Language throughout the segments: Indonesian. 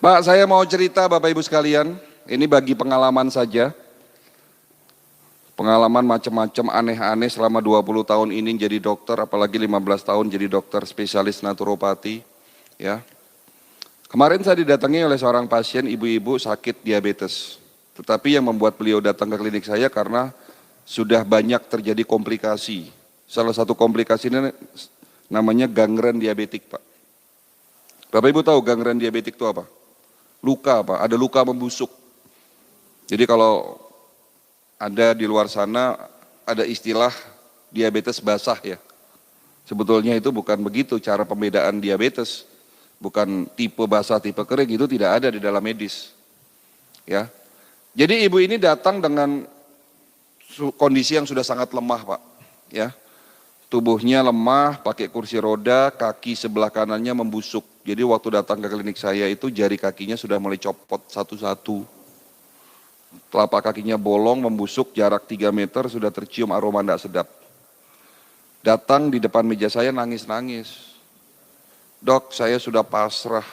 Pak, saya mau cerita Bapak Ibu sekalian, ini bagi pengalaman saja. Pengalaman macam-macam aneh-aneh selama 20 tahun ini jadi dokter, apalagi 15 tahun jadi dokter spesialis naturopati. Ya. Kemarin saya didatangi oleh seorang pasien ibu-ibu sakit diabetes. Tetapi yang membuat beliau datang ke klinik saya karena sudah banyak terjadi komplikasi. Salah satu komplikasi ini namanya gangren diabetik, Pak. Bapak Ibu tahu gangren diabetik itu apa? Luka, Pak, ada luka membusuk. Jadi kalau ada di luar sana ada istilah diabetes basah ya. Sebetulnya itu bukan begitu cara pembedaan diabetes. Bukan tipe basah, tipe kering, itu tidak ada di dalam medis. Ya. Jadi ibu ini datang dengan kondisi yang sudah sangat lemah, Pak. Ya. Tubuhnya lemah, pakai kursi roda, kaki sebelah kanannya membusuk. Jadi waktu datang ke klinik saya itu jari kakinya sudah mulai copot satu-satu. Telapak kakinya bolong, membusuk, jarak 3 meter sudah tercium aroma tidak sedap. Datang di depan meja saya nangis-nangis. Dok, saya sudah pasrah.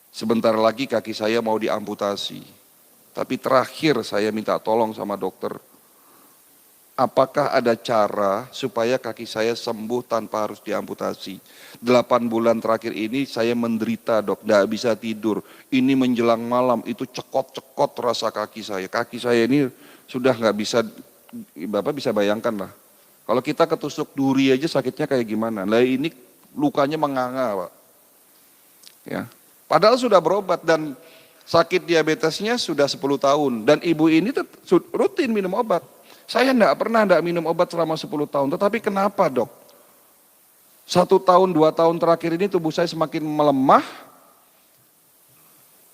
Sebentar lagi kaki saya mau diamputasi. Tapi terakhir saya minta tolong sama dokter. Apakah ada cara supaya kaki saya sembuh tanpa harus diamputasi? 8 bulan terakhir ini saya menderita dok, tidak bisa tidur. Ini menjelang malam itu cekot-cekot rasa kaki saya. Kaki saya ini sudah nggak bisa, Bapak bisa bayangkan lah. Kalau kita ketusuk duri aja sakitnya kayak gimana. Nah ini lukanya menganga Pak. Ya. Padahal sudah berobat dan sakit diabetesnya sudah 10 tahun. Dan ibu ini rutin minum obat. Saya tidak pernah minum obat selama 10 tahun, tetapi kenapa dok? 1 tahun, 2 tahun terakhir ini tubuh saya semakin melemah,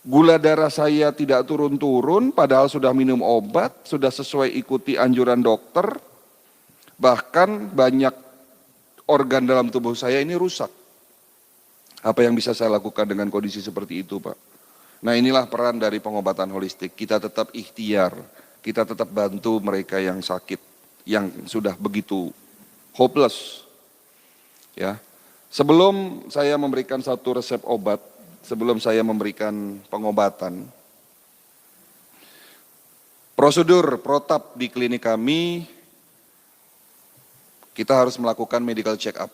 gula darah saya tidak turun-turun, padahal sudah minum obat, sudah sesuai ikuti anjuran dokter, bahkan banyak organ dalam tubuh saya ini rusak. Apa yang bisa saya lakukan dengan kondisi seperti itu Pak? Nah inilah peran dari pengobatan holistik, kita tetap ikhtiar. Kita tetap bantu mereka yang sakit, yang sudah begitu hopeless. Ya. Sebelum saya memberikan satu resep obat, sebelum saya memberikan pengobatan, prosedur protap di klinik kami, kita harus melakukan medical check up.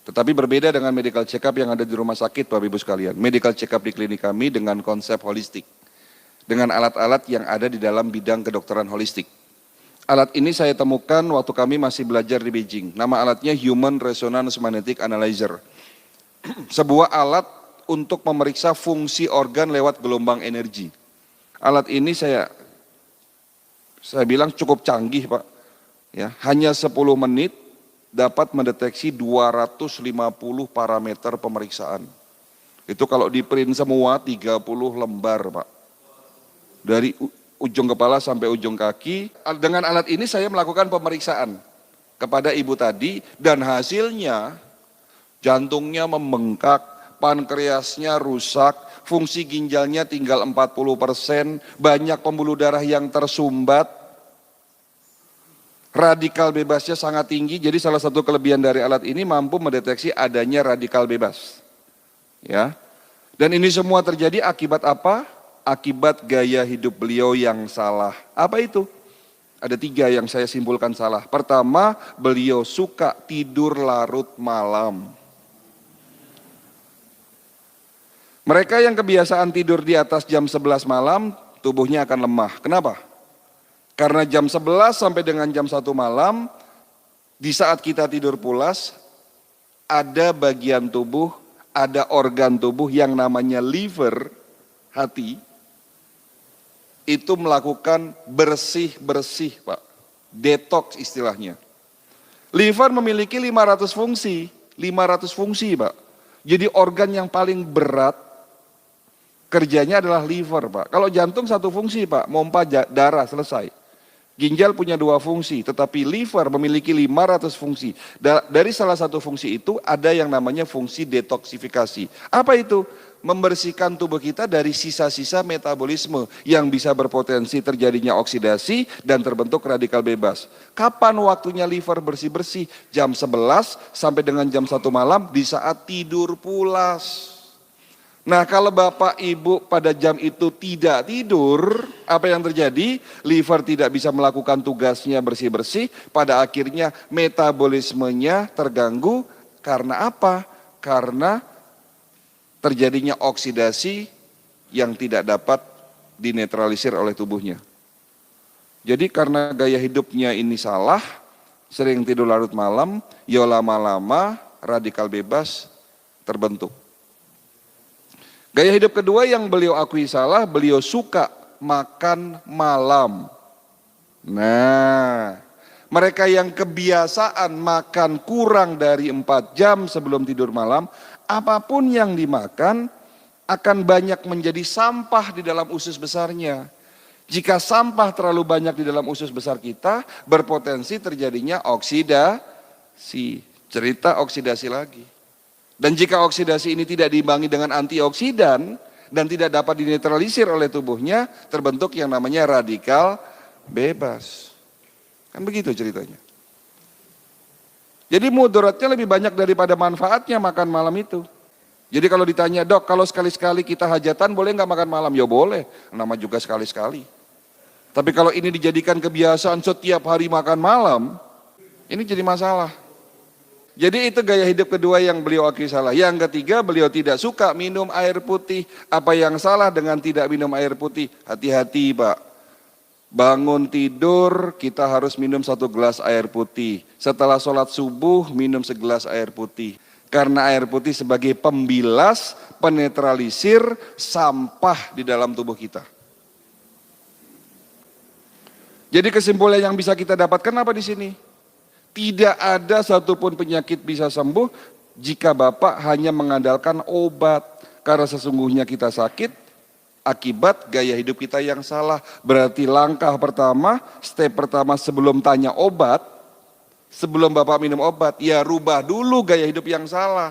Tetapi berbeda dengan medical check up yang ada di rumah sakit, Bapak Ibu sekalian. Medical check up di klinik kami dengan konsep holistik. Dengan alat-alat yang ada di dalam bidang kedokteran holistik. Alat ini saya temukan waktu kami masih belajar di Beijing. Nama alatnya Human Resonance Magnetic Analyzer. Sebuah alat untuk memeriksa fungsi organ lewat gelombang energi. Alat ini saya bilang cukup canggih Pak. Ya, hanya 10 menit dapat mendeteksi 250 parameter pemeriksaan. Itu kalau di print semua 30 lembar Pak. Dari ujung kepala sampai ujung kaki. Dengan alat ini saya melakukan pemeriksaan kepada ibu tadi dan hasilnya jantungnya membengkak, pankreasnya rusak, fungsi ginjalnya tinggal 40%, banyak pembuluh darah yang tersumbat, radikal bebasnya sangat tinggi. Jadi salah satu kelebihan dari alat ini mampu mendeteksi adanya radikal bebas. Ya. Dan ini semua terjadi akibat apa? Akibat gaya hidup beliau yang salah. Apa itu? Ada 3 yang saya simpulkan salah. Pertama, beliau suka tidur larut malam. Mereka yang kebiasaan tidur di atas jam 11 malam, tubuhnya akan lemah. Kenapa? Karena jam 11 sampai dengan jam 1 malam, di saat kita tidur pulas, ada bagian tubuh, ada organ tubuh yang namanya liver, hati, itu melakukan bersih-bersih Pak, detox istilahnya. Liver memiliki 500 fungsi Pak. Jadi organ yang paling berat kerjanya adalah liver Pak. Kalau jantung 1 fungsi Pak, mompa darah selesai. Ginjal punya 2 fungsi, tetapi liver memiliki 500 fungsi. Dari salah satu fungsi itu ada yang namanya fungsi detoksifikasi. Apa itu? Membersihkan tubuh kita dari sisa-sisa metabolisme yang bisa berpotensi terjadinya oksidasi dan terbentuk radikal bebas. Kapan waktunya liver bersih-bersih? Jam 11 sampai dengan jam 1 malam di saat tidur pulas. Nah, kalau Bapak Ibu pada jam itu tidak tidur, apa yang terjadi? Liver tidak bisa melakukan tugasnya bersih-bersih, pada akhirnya metabolismenya terganggu. Karena apa? Karena terjadinya oksidasi yang tidak dapat dinetralisir oleh tubuhnya. Jadi karena gaya hidupnya ini salah, sering tidur larut malam, ya lama-lama radikal bebas terbentuk. Gaya hidup kedua yang beliau akui salah, beliau suka makan malam. Nah, mereka yang kebiasaan makan kurang dari 4 jam sebelum tidur malam, apapun yang dimakan akan banyak menjadi sampah di dalam usus besarnya. Jika sampah terlalu banyak di dalam usus besar kita, berpotensi terjadinya oksidasi. Cerita oksidasi lagi. Dan jika oksidasi ini tidak diimbangi dengan antioksidan dan tidak dapat dinetralisir oleh tubuhnya, terbentuk yang namanya radikal bebas. Kan begitu ceritanya. Jadi mudaratnya lebih banyak daripada manfaatnya makan malam itu. Jadi kalau ditanya, dok kalau sekali-sekali kita hajatan boleh nggak makan malam? Ya boleh, nama juga sekali-sekali. Tapi kalau ini dijadikan kebiasaan setiap hari makan malam, ini jadi masalah. Jadi itu gaya hidup kedua yang beliau akui salah. Yang ketiga, beliau tidak suka minum air putih. Apa yang salah dengan tidak minum air putih? Hati-hati Pak. Bangun tidur kita harus minum 1 gelas air putih. Setelah sholat subuh minum segelas air putih. Karena air putih sebagai pembilas, penetralisir sampah di dalam tubuh kita. Jadi kesimpulan yang bisa kita dapatkan apa di sini? Tidak ada satupun penyakit bisa sembuh jika Bapak hanya mengandalkan obat. Karena sesungguhnya kita sakit akibat gaya hidup kita yang salah. Berarti langkah pertama, step pertama sebelum tanya obat, sebelum Bapak minum obat, ya rubah dulu gaya hidup yang salah.